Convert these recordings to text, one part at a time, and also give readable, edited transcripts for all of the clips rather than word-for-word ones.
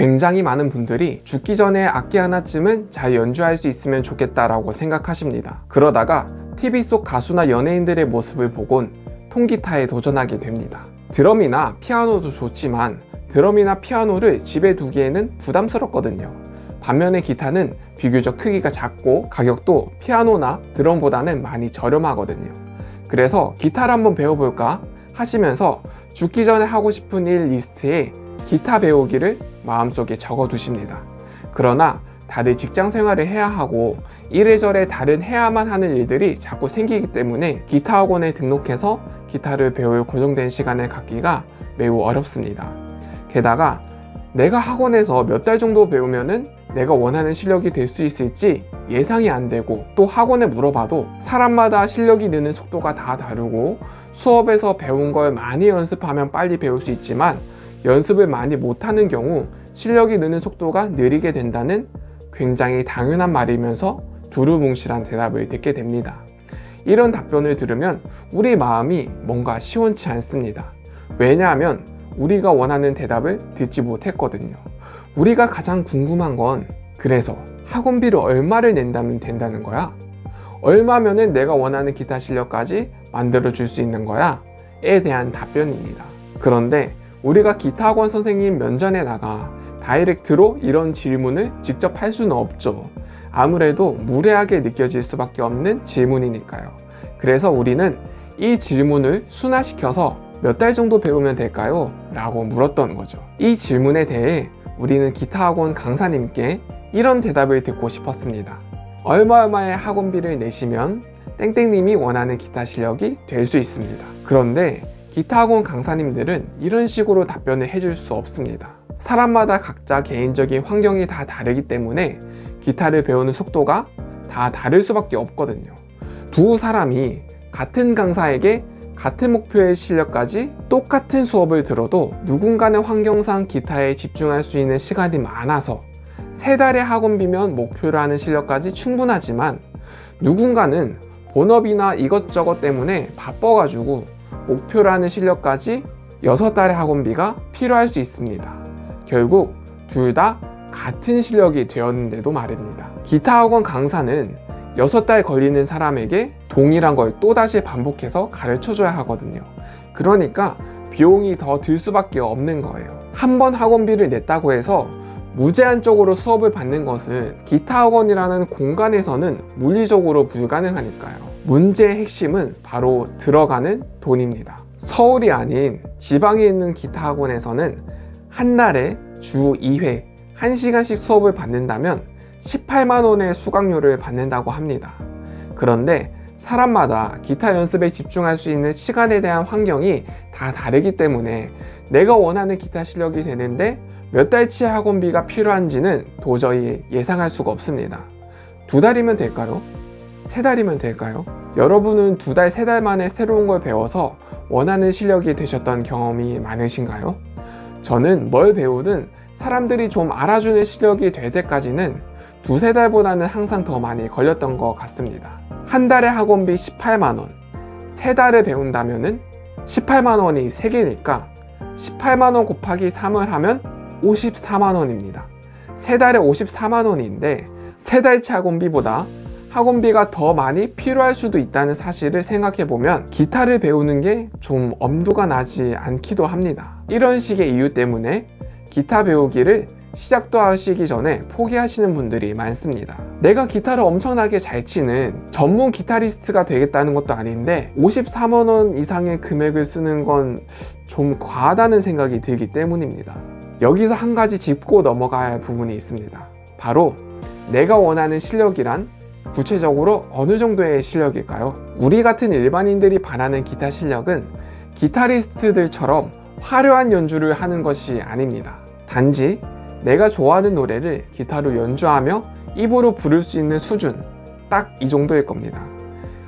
굉장히 많은 분들이 죽기 전에 악기 하나쯤은 잘 연주할 수 있으면 좋겠다라고 생각하십니다. 그러다가 TV 속 가수나 연예인들의 모습을 보곤 통기타에 도전하게 됩니다. 드럼이나 피아노도 좋지만 드럼이나 피아노를 집에 두기에는 부담스럽거든요. 반면에 기타는 비교적 크기가 작고 가격도 피아노나 드럼보다는 많이 저렴하거든요. 그래서 기타를 한번 배워볼까 하시면서 죽기 전에 하고 싶은 일 리스트에 기타 배우기를 마음속에 적어두십니다. 그러나 다들 직장 생활을 해야 하고 이래저래 다른 해야만 하는 일들이 자꾸 생기기 때문에 기타 학원에 등록해서 기타를 배울 고정된 시간을 갖기가 매우 어렵습니다. 게다가 내가 학원에서 몇 달 정도 배우면은 내가 원하는 실력이 될 수 있을지 예상이 안 되고, 또 학원에 물어봐도 사람마다 실력이 느는 속도가 다 다르고, 수업에서 배운 걸 많이 연습하면 빨리 배울 수 있지만 연습을 많이 못하는 경우 실력이 느는 속도가 느리게 된다는 굉장히 당연한 말이면서 두루뭉실한 대답을 듣게 됩니다. 이런 답변을 들으면 우리 마음이 뭔가 시원치 않습니다. 왜냐하면 우리가 원하는 대답을 듣지 못했거든요. 우리가 가장 궁금한 건, 그래서 학원비를 얼마를 낸다면 된다는 거야? 얼마면은 내가 원하는 기타 실력까지 만들어 줄 수 있는 거야? 에 대한 답변입니다. 그런데 우리가 기타 학원 선생님 면전에 나가 다이렉트로 이런 질문을 직접 할 수는 없죠. 아무래도 무례하게 느껴질 수밖에 없는 질문이니까요. 그래서 우리는 이 질문을 순화시켜서 몇 달 정도 배우면 될까요? 라고 물었던 거죠. 이 질문에 대해 우리는 기타 학원 강사님께 이런 대답을 듣고 싶었습니다. 얼마의 학원비를 내시면 땡땡님이 원하는 기타 실력이 될 수 있습니다. 그런데 기타 학원 강사님들은 이런 식으로 답변을 해줄 수 없습니다. 사람마다 각자 개인적인 환경이 다 다르기 때문에 기타를 배우는 속도가 다 다를 수밖에 없거든요. 두 사람이 같은 강사에게 같은 목표의 실력까지 똑같은 수업을 들어도 누군가는 환경상 기타에 집중할 수 있는 시간이 많아서 3달의 학원비면 목표로 하는 실력까지 충분하지만, 누군가는 본업이나 이것저것 때문에 바빠가지고 목표로 하는 실력까지 6달의 학원비가 필요할 수 있습니다. 결국 둘 다 같은 실력이 되었는데도 말입니다. 기타 학원 강사는 6달 걸리는 사람에게 동일한 걸 또다시 반복해서 가르쳐줘야 하거든요. 그러니까 비용이 더 들 수밖에 없는 거예요. 한 번 학원비를 냈다고 해서 무제한적으로 수업을 받는 것은 기타 학원이라는 공간에서는 물리적으로 불가능하니까요. 문제의 핵심은 바로 들어가는 돈입니다. 서울이 아닌 지방에 있는 기타 학원에서는 한 달에 주 2회 1시간씩 수업을 받는다면 18만 원의 수강료를 받는다고 합니다. 그런데 사람마다 기타 연습에 집중할 수 있는 시간에 대한 환경이 다 다르기 때문에 내가 원하는 기타 실력이 되는데 몇 달치의 학원비가 필요한지는 도저히 예상할 수가 없습니다. 2달이면 될까요? 3달이면 될까요? 여러분은 2달, 3달 만에 새로운 걸 배워서 원하는 실력이 되셨던 경험이 많으신가요? 저는 뭘 배우든 사람들이 좀 알아주는 실력이 될 때까지는 2~3달보다는 항상 더 많이 걸렸던 것 같습니다. 한 달에 학원비 18만 원, 3달을 배운다면은 18만 원이 3개니까 18만 원 곱하기 3을 하면 54만 원입니다. 3달에 54만 원인데 3달치 학원비보다 학원비가 더 많이 필요할 수도 있다는 사실을 생각해보면 기타를 배우는 게 좀 엄두가 나지 않기도 합니다. 이런 식의 이유 때문에 기타 배우기를 시작도 하시기 전에 포기하시는 분들이 많습니다. 내가 기타를 엄청나게 잘 치는 전문 기타리스트가 되겠다는 것도 아닌데 54만 원 이상의 금액을 쓰는 건 좀 과하다는 생각이 들기 때문입니다. 여기서 한 가지 짚고 넘어가야 할 부분이 있습니다. 바로 내가 원하는 실력이란 구체적으로 어느 정도의 실력일까요? 우리 같은 일반인들이 바라는 기타 실력은 기타리스트들처럼 화려한 연주를 하는 것이 아닙니다. 단지 내가 좋아하는 노래를 기타로 연주하며 입으로 부를 수 있는 수준, 딱 이 정도일 겁니다.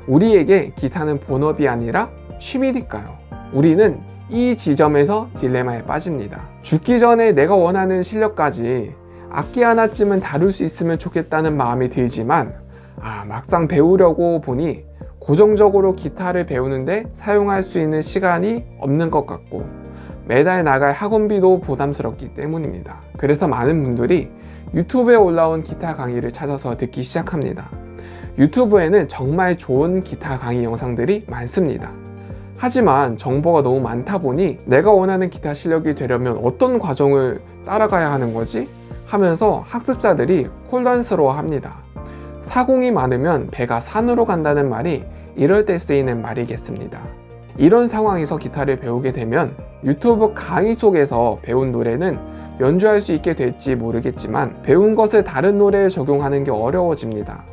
우리에게 기타는 본업이 아니라 취미니까요. 우리는 이 지점에서 딜레마에 빠집니다. 죽기 전에 내가 원하는 실력까지 악기 하나쯤은 다룰 수 있으면 좋겠다는 마음이 들지만 막상 배우려고 보니 고정적으로 기타를 배우는데 사용할 수 있는 시간이 없는 것 같고, 매달 나갈 학원비도 부담스럽기 때문입니다. 그래서 많은 분들이 유튜브에 올라온 기타 강의를 찾아서 듣기 시작합니다. 유튜브에는 정말 좋은 기타 강의 영상들이 많습니다. 하지만 정보가 너무 많다 보니 내가 원하는 기타 실력이 되려면 어떤 과정을 따라가야 하는 거지? 하면서 학습자들이 혼란스러워 합니다. 사공이 많으면 배가 산으로 간다는 말이 이럴 때 쓰이는 말이겠습니다. 이런 상황에서 기타를 배우게 되면 유튜브 강의 속에서 배운 노래는 연주할 수 있게 될지 모르겠지만 배운 것을 다른 노래에 적용하는 게 어려워집니다.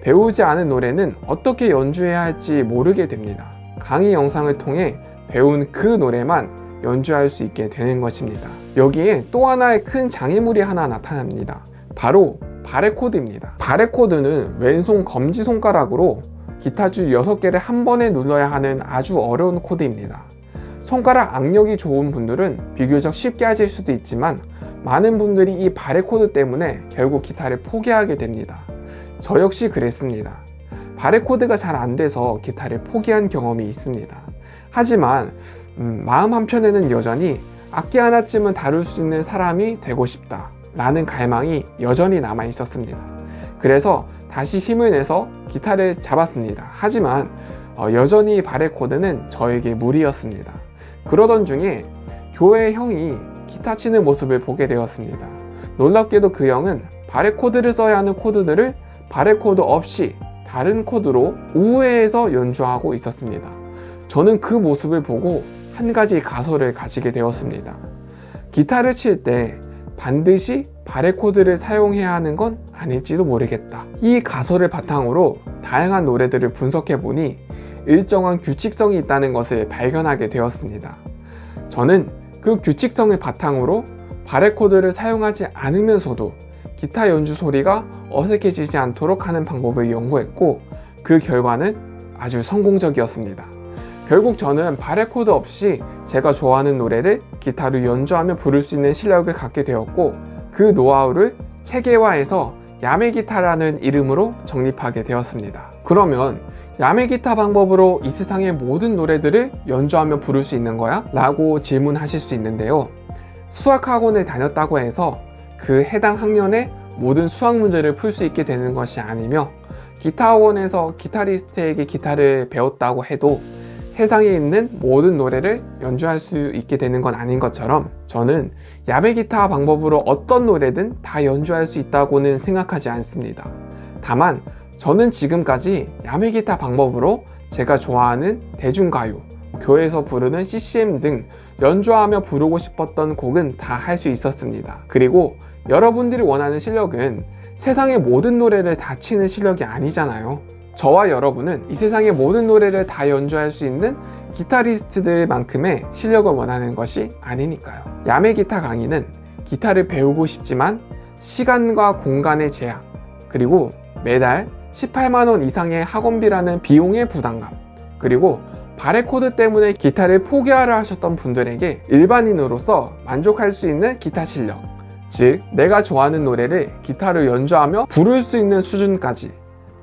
배우지 않은 노래는 어떻게 연주해야 할지 모르게 됩니다. 강의 영상을 통해 배운 그 노래만 연주할 수 있게 되는 것입니다. 여기에 또 하나의 큰 장애물이 하나 나타납니다. 바로 바레코드입니다. 바레코드는 왼손 검지손가락으로 기타줄 6개를 한 번에 눌러야 하는 아주 어려운 코드입니다. 손가락 악력이 좋은 분들은 비교적 쉽게 하실 수도 있지만 많은 분들이 이 바레코드 때문에 결국 기타를 포기하게 됩니다. 저 역시 그랬습니다. 바레코드가 잘 안 돼서 기타를 포기한 경험이 있습니다. 하지만 마음 한편에는 여전히 악기 하나쯤은 다룰 수 있는 사람이 되고 싶다 라는 갈망이 여전히 남아 있었습니다. 그래서 다시 힘을 내서 기타를 잡았습니다. 하지만 여전히 바레코드는 저에게 무리였습니다. 그러던 중에 교회 형이 기타 치는 모습을 보게 되었습니다. 놀랍게도 그 형은 바레코드를 써야 하는 코드들을 바레코드 없이 다른 코드로 우회해서 연주하고 있었습니다. 저는 그 모습을 보고 한 가지 가설을 가지게 되었습니다. 기타를 칠 때 반드시 바레코드를 사용해야 하는 건 아닐지도 모르겠다. 이 가설을 바탕으로 다양한 노래들을 분석해 보니 일정한 규칙성이 있다는 것을 발견하게 되었습니다. 저는 그 규칙성을 바탕으로 바레코드를 사용하지 않으면서도 기타 연주 소리가 어색해지지 않도록 하는 방법을 연구했고 그 결과는 아주 성공적이었습니다. 결국 저는 바레코드 없이 제가 좋아하는 노래를 기타로 연주하며 부를 수 있는 실력을 갖게 되었고 그 노하우를 체계화해서 야매기타라는 이름으로 정립하게 되었습니다. 그러면 야매기타 방법으로 이 세상의 모든 노래들을 연주하며 부를 수 있는 거야? 라고 질문하실 수 있는데요. 수학학원을 다녔다고 해서 그 해당 학년의 모든 수학 문제를 풀 수 있게 되는 것이 아니며 기타 학원에서 기타리스트에게 기타를 배웠다고 해도 세상에 있는 모든 노래를 연주할 수 있게 되는 건 아닌 것처럼 저는 야매기타 방법으로 어떤 노래든 다 연주할 수 있다고는 생각하지 않습니다. 다만 저는 지금까지 야매기타 방법으로 제가 좋아하는 대중가요, 교회에서 부르는 CCM 등 연주하며 부르고 싶었던 곡은 다 할 수 있었습니다. 그리고 여러분들이 원하는 실력은 세상의 모든 노래를 다 치는 실력이 아니잖아요. 저와 여러분은 이 세상의 모든 노래를 다 연주할 수 있는 기타리스트들만큼의 실력을 원하는 것이 아니니까요. 야매기타 강의는 기타를 배우고 싶지만 시간과 공간의 제약, 그리고 매달 18만원 이상의 학원비라는 비용의 부담감, 그리고 바레코드 때문에 기타를 포기하려 하셨던 분들에게 일반인으로서 만족할 수 있는 기타 실력, 즉 내가 좋아하는 노래를 기타로 연주하며 부를 수 있는 수준까지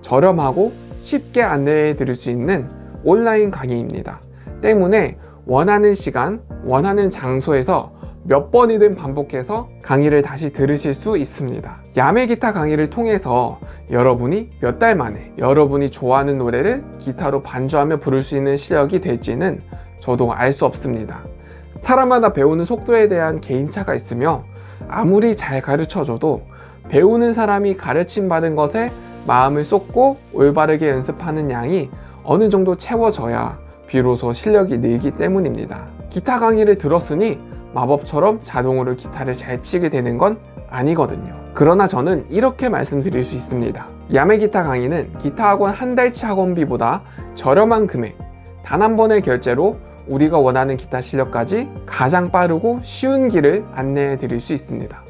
저렴하고 쉽게 안내해 드릴 수 있는 온라인 강의입니다. 때문에 원하는 시간, 원하는 장소에서 몇 번이든 반복해서 강의를 다시 들으실 수 있습니다. 야매기타 강의를 통해서 여러분이 몇 달 만에 여러분이 좋아하는 노래를 기타로 반주하며 부를 수 있는 실력이 될지는 저도 알 수 없습니다. 사람마다 배우는 속도에 대한 개인차가 있으며 아무리 잘 가르쳐줘도 배우는 사람이 가르침받은 것에 마음을 쏟고 올바르게 연습하는 양이 어느 정도 채워져야 비로소 실력이 늘기 때문입니다. 기타 강의를 들었으니 마법처럼 자동으로 기타를 잘 치게 되는 건 아니거든요. 그러나 저는 이렇게 말씀드릴 수 있습니다. 야매기타 강의는 기타 학원 한 달치 학원비보다 저렴한 금액, 단 한 번의 결제로 우리가 원하는 기타 실력까지 가장 빠르고 쉬운 길을 안내해 드릴 수 있습니다.